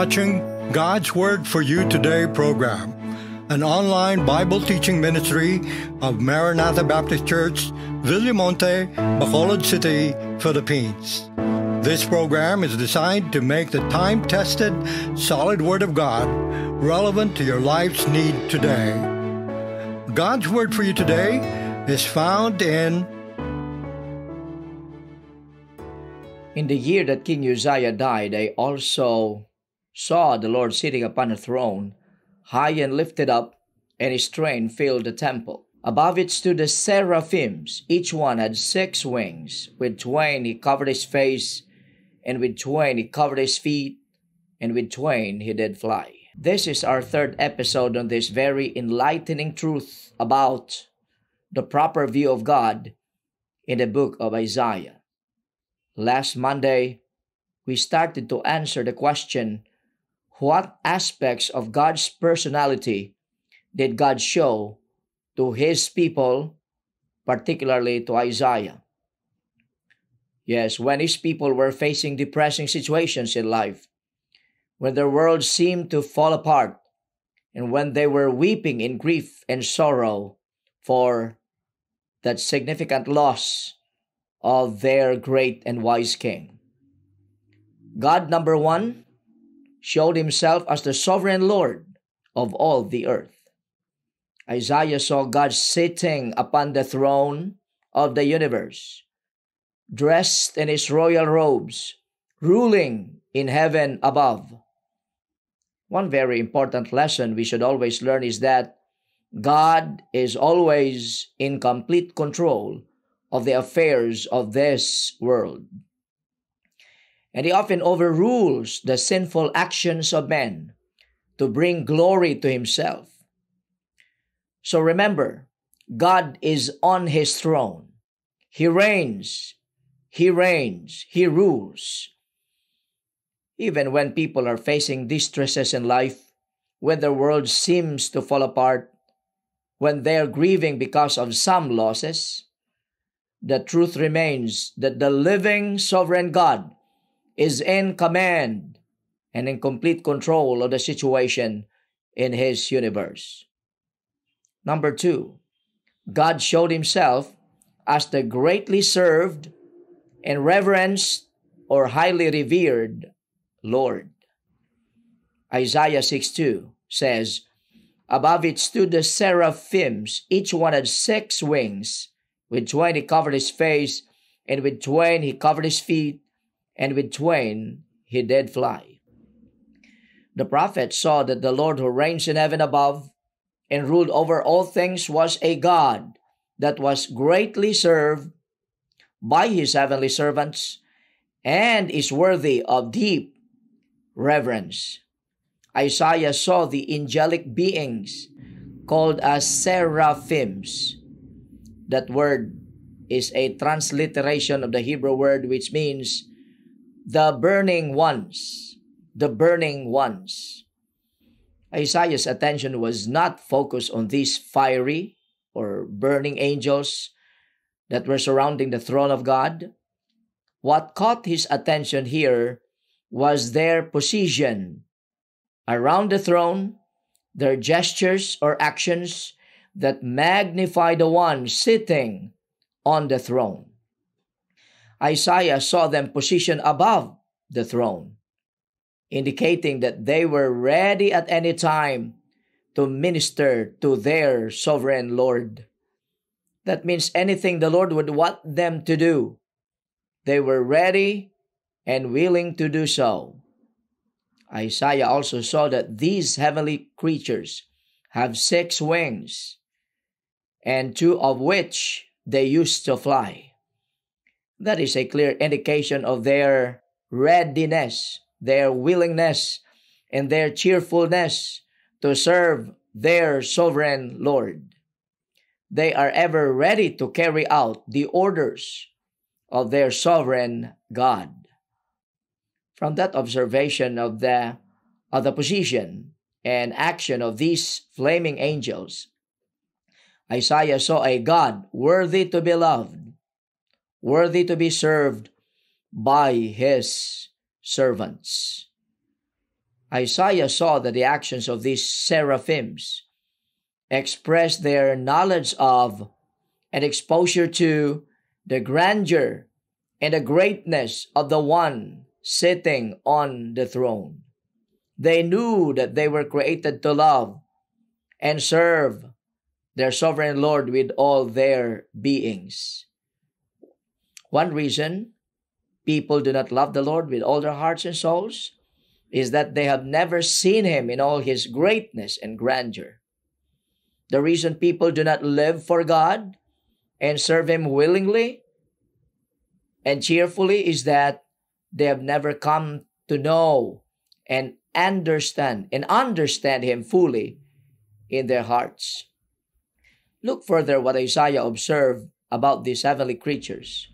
watching God's Word for You Today program, an online Bible teaching ministry of Maranatha Baptist Church, Villamonte, Bacolod City, Philippines. This program is designed to make the time-tested, solid Word of God relevant to your life's need today. God's Word for You today is found in the year that King Uzziah died, I also saw the Lord sitting upon a throne, high and lifted up, and his train filled the temple. Above it stood the seraphims. Each one had 6 wings. With twain he covered his face, and with twain he covered his feet, and with twain he did fly. This is our 3rd episode on this very enlightening truth about the proper view of God in the book of Isaiah. Last Monday, we started to answer the question, what aspects of God's personality did God show to His people, particularly to Isaiah? Yes, when His people were facing depressing situations in life, when their world seemed to fall apart, and when they were weeping in grief and sorrow for that significant loss of their great and wise king. God, number 1, showed Himself as the sovereign Lord of all the earth. Isaiah saw God sitting upon the throne of the universe, dressed in His royal robes, ruling in heaven above. One very important lesson we should always learn is that God is always in complete control of the affairs of this world. And He often overrules the sinful actions of men to bring glory to Himself. So remember, God is on His throne. He reigns, He rules. Even when people are facing distresses in life, when the world seems to fall apart, when they are grieving because of some losses, the truth remains that the living sovereign God is in command and in complete control of the situation in His universe. Number 2, God showed Himself as the greatly served and reverenced or highly revered Lord. Isaiah 6:2 says, above it stood the seraphims. Each one had 6 wings. With twain he covered his face, and with twain he covered his feet, and with twain he did fly. The prophet saw that the Lord who reigns in heaven above and ruled over all things was a God that was greatly served by His heavenly servants and is worthy of deep reverence. Isaiah saw the angelic beings called as seraphims. That word is a transliteration of the Hebrew word which means the burning ones. The burning ones. Isaiah's attention was not focused on these fiery or burning angels that were surrounding the throne of God. What caught his attention here was their position around the throne, their gestures or actions that magnify the one sitting on the throne. Isaiah saw them positioned above the throne, indicating that they were ready at any time to minister to their sovereign Lord. That means anything the Lord would want them to do, they were ready and willing to do so. Isaiah also saw that these heavenly creatures have 6 wings, and 2 of which they used to fly. That is a clear indication of their readiness, their willingness, and their cheerfulness to serve their sovereign Lord. They are ever ready to carry out the orders of their sovereign God. From that observation of the position and action of these flaming angels, Isaiah saw a God worthy to be loved, worthy to be served by His servants. Isaiah saw that the actions of these seraphims expressed their knowledge of and exposure to the grandeur and the greatness of the one sitting on the throne. They knew that they were created to love and serve their sovereign Lord with all their beings. One reason people do not love the Lord with all their hearts and souls is that they have never seen Him in all His greatness and grandeur. The reason people do not live for God and serve Him willingly and cheerfully is that they have never come to know and understand Him fully in their hearts. Look further what Isaiah observed about these heavenly creatures.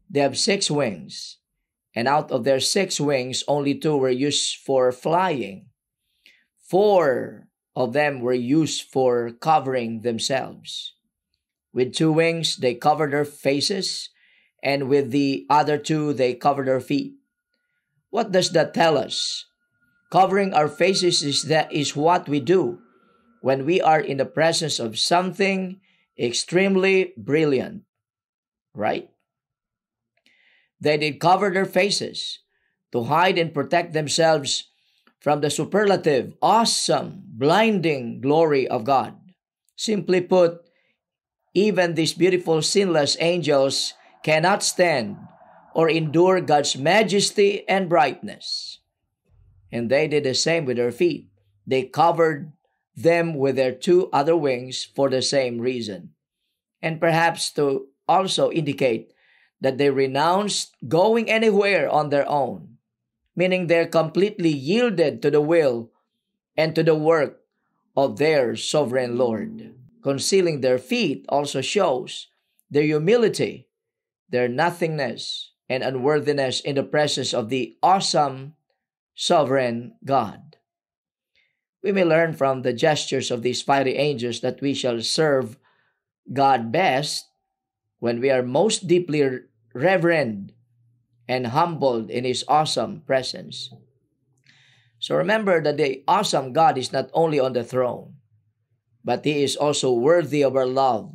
They have 6 wings, and out of their 6 wings, only 2 were used for flying. 4 of them were used for covering themselves. With 2 wings, they covered their faces, and with the other 2, they covered their feet. What does that tell us? Covering our faces is what we do when we are in the presence of something extremely brilliant, right? They did cover their faces to hide and protect themselves from the superlative, awesome, blinding glory of God. Simply put, even these beautiful, sinless angels cannot stand or endure God's majesty and brightness. And they did the same with their feet. They covered them with their 2 other wings for the same reason, and perhaps to also indicate that they renounced going anywhere on their own, meaning they're completely yielded to the will and to the work of their sovereign Lord. Concealing their feet also shows their humility, their nothingness, and unworthiness in the presence of the awesome, sovereign God. We may learn from the gestures of these fiery angels that we shall serve God best when we are most deeply reverend and humbled in His awesome presence. So remember that the awesome God is not only on the throne, but He is also worthy of our love,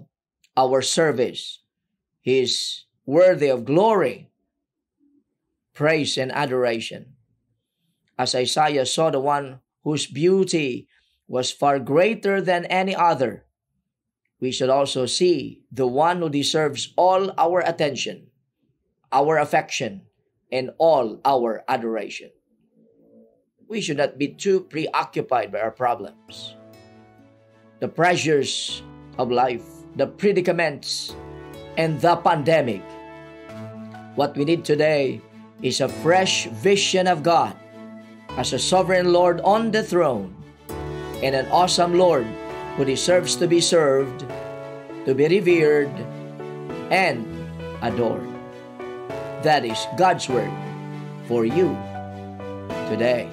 our service. He is worthy of glory, praise, and adoration. As Isaiah saw the one whose beauty was far greater than any other, we should also see the one who deserves all our attention, our affection, and all our adoration. We should not be too preoccupied by our problems, the pressures of life, the predicaments, and the pandemic. What we need today is a fresh vision of God as a sovereign Lord on the throne and an awesome Lord who deserves to be served, to be revered, and adored. That is God's word for you today.